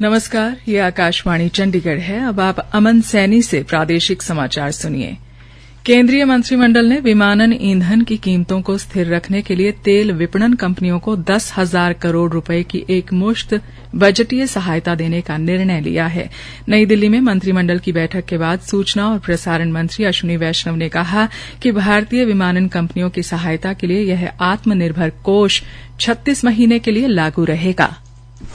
नमस्कार, ये आकाशवाणी चंडीगढ़ है। अब आप अमन सैनी से प्रादेशिक समाचार सुनिए। केंद्रीय मंत्रिमंडल ने विमानन ईंधन की कीमतों को स्थिर रखने के लिए तेल विपणन कंपनियों को 10,000 करोड़ रुपए की एकमुश्त बजटीय सहायता देने का निर्णय लिया है। नई दिल्ली में मंत्रिमंडल की बैठक के बाद सूचना और प्रसारण मंत्री अश्विनी वैष्णव ने कहा कि भारतीय विमानन कंपनियों की सहायता के लिए यह आत्मनिर्भर कोष 36 महीने के लिए लागू रहेगा।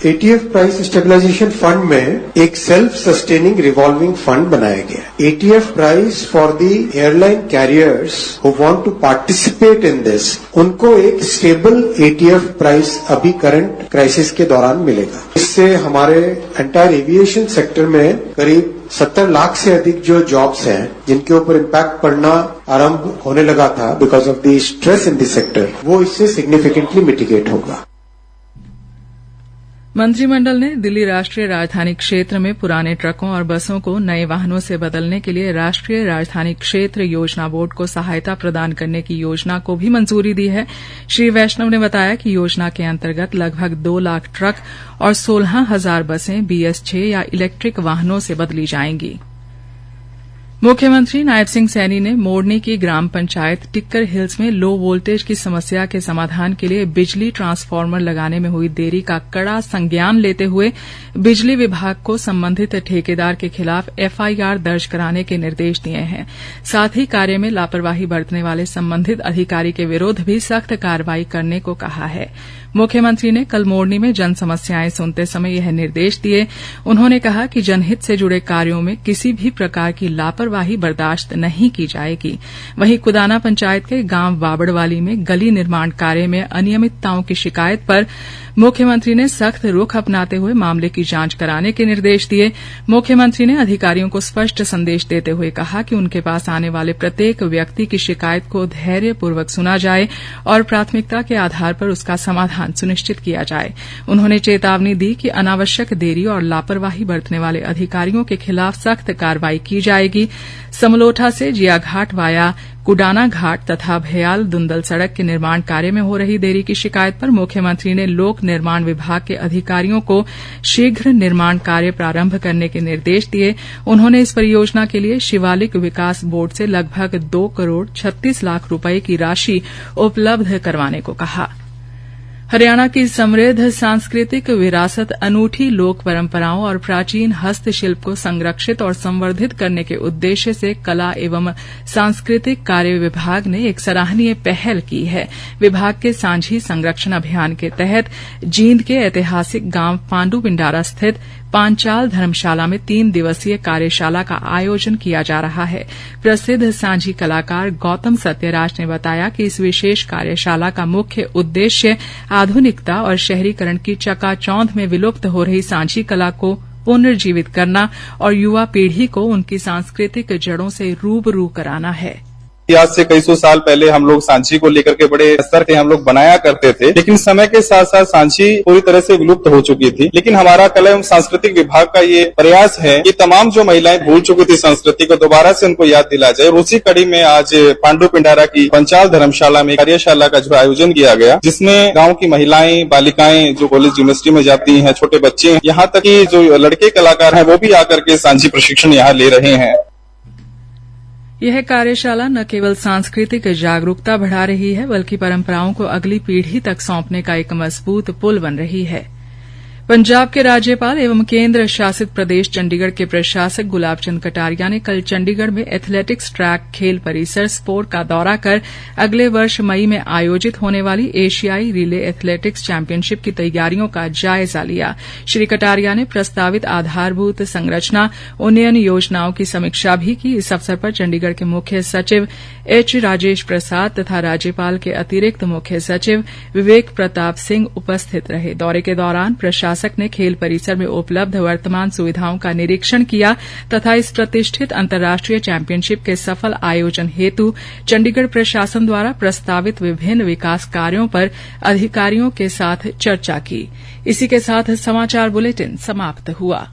ATF प्राइस स्टेबलाइजेशन फंड में एक सेल्फ सस्टेनिंग रिवॉल्विंग फंड बनाया गया। ATF price for the airline carriers who want to participate in this, उनको एक स्टेबल ATF प्राइस अभी करंट क्राइसिस के दौरान मिलेगा। इससे हमारे एंटायर एविएशन सेक्टर में करीब 70 लाख से अधिक जो जॉब्स हैं जिनके ऊपर इम्पैक्ट पड़ना आरंभ होने लगा था because of the stress in the sector, वो इससे सिग्निफिकेंटली मिटिगेट होगा। मंत्रिमंडल ने दिल्ली राष्ट्रीय राजधानी क्षेत्र में पुराने ट्रकों और बसों को नए वाहनों से बदलने के लिए राष्ट्रीय राजधानी क्षेत्र योजना बोर्ड को सहायता प्रदान करने की योजना को भी मंजूरी दी है। श्री वैष्णव ने बताया कि योजना के अंतर्गत लगभग 2 लाख ट्रक और 16,000 बसें BS6 या इलेक्ट्रिक वाहनों से बदली जाएंगी। मुख्यमंत्री नायब सिंह सैनी ने मोरनी की ग्राम पंचायत टिक्कर हिल्स में लो वोल्टेज की समस्या के समाधान के लिए बिजली ट्रांसफार्मर लगाने में हुई देरी का कड़ा संज्ञान लेते हुए बिजली विभाग को संबंधित ठेकेदार के खिलाफ FIR दर्ज कराने के निर्देश दिए हैं। साथ ही कार्य में लापरवाही बरतने वाले संबंधित अधिकारी के विरुद्ध भी सख्त कार्रवाई करने को कहा है। मुख्यमंत्री ने कल मोरनी में जन समस्याएं सुनते समय यह निर्देश दिए। उन्होंने कहा कि जनहित से जुड़े कार्यों में किसी भी प्रकार की लापरवाही बर्दाश्त नहीं की जाएगी। वहीं कुदाना पंचायत के गांव वाबड़वाली में गली निर्माण कार्य में अनियमितताओं की शिकायत पर मुख्यमंत्री ने सख्त रुख अपनाते हुए मामले की जांच कराने के निर्देश दिए। मुख्यमंत्री ने अधिकारियों को स्पष्ट संदेश देते हुए कहा कि उनके पास आने वाले प्रत्येक व्यक्ति की शिकायत को धैर्यपूर्वक सुना जाए और प्राथमिकता के आधार पर उसका समाधान सुनिश्चित किया जाए। उन्होंने चेतावनी दी कि अनावश्यक देरी और लापरवाही बरतने वाले अधिकारियों के खिलाफ सख्त कार्रवाई की जाएगी। समलोठा से जियाघाट वाया कुडाना घाट तथा भयाल दुंदल सड़क के निर्माण कार्य में हो रही देरी की शिकायत पर मुख्यमंत्री ने लोक निर्माण विभाग के अधिकारियों को शीघ्र निर्माण कार्य प्रारंभ करने के निर्देश दिए। उन्होंने इस परियोजना के लिए शिवालिक विकास बोर्ड से लगभग 2 करोड़ 36 लाख रुपए की राशि उपलब्ध करवाने को कहा। हरियाणा की समृद्ध सांस्कृतिक विरासत, अनूठी लोक परंपराओं और प्राचीन हस्तशिल्प को संरक्षित और संवर्धित करने के उद्देश्य से कला एवं सांस्कृतिक कार्य विभाग ने एक सराहनीय पहल की है। विभाग के सांझी संरक्षण अभियान के तहत जींद के ऐतिहासिक गांव पांडू पिंडारा स्थित पांचाल धर्मशाला में 3 दिवसीय कार्यशाला का आयोजन किया जा रहा है। प्रसिद्ध सांझी कलाकार गौतम सत्यराज ने बताया कि इस विशेष कार्यशाला का मुख्य उद्देश्य आधुनिकता और शहरीकरण की चकाचौंध में विलुप्त हो रही सांझी कला को पुनर्जीवित करना और युवा पीढ़ी को उनकी सांस्कृतिक जड़ों से रूबरू कराना है। आज से कई सौ साल पहले हम लोग सांची को लेकर के बड़े स्तर के हम लोग बनाया करते थे, लेकिन समय के साथ साथ सांची पूरी तरह से विलुप्त हो चुकी थी। लेकिन हमारा कला एवं सांस्कृतिक विभाग का ये प्रयास है कि तमाम जो महिलाएं भूल चुकी थी संस्कृति को दोबारा से उनको याद दिला जाए। और उसी कड़ी में आज पांडू पिंडारा की पंचाल धर्मशाला में कार्यशाला का जो आयोजन किया गया, जिसमें गाँव की महिलाएं, बालिकाएं जो कॉलेज यूनिवर्सिटी में जाती हैं, छोटे बच्चे, यहाँ तक कि जो लड़के कलाकार हैं वो भी आकर के सांची प्रशिक्षण यहाँ ले रहे हैं। यह कार्यशाला न केवल सांस्कृतिक जागरूकता बढ़ा रही है, बल्कि परंपराओं को अगली पीढ़ी तक सौंपने का एक मजबूत पुल बन रही है। पंजाब के राज्यपाल एवं केंद्र शासित प्रदेश चंडीगढ़ के प्रशासक गुलाब चंद कटारिया ने कल चंडीगढ़ में एथलेटिक्स ट्रैक खेल परिसर स्पोर्ट का दौरा कर अगले वर्ष मई में आयोजित होने वाली एशियाई रिले एथलेटिक्स चैंपियनशिप की तैयारियों का जायजा लिया। श्री कटारिया ने प्रस्तावित आधारभूत संरचना उन्नयन योजनाओं की समीक्षा भी की। इस अवसर पर चंडीगढ़ के मुख्य सचिव H. राजेश प्रसाद तथा राज्यपाल के अतिरिक्त मुख्य सचिव विवेक प्रताप सिंह उपस्थित रहे। दौरे के दौरान प्रशासक ने खेल परिसर में उपलब्ध वर्तमान सुविधाओं का निरीक्षण किया तथा इस प्रतिष्ठित अंतर्राष्ट्रीय चैंपियनशिप के सफल आयोजन हेतु चंडीगढ़ प्रशासन द्वारा प्रस्तावित विभिन्न विकास कार्यों पर अधिकारियों के साथ चर्चा की। इसी के साथ समाचार बुलेटिन समाप्त हुआ।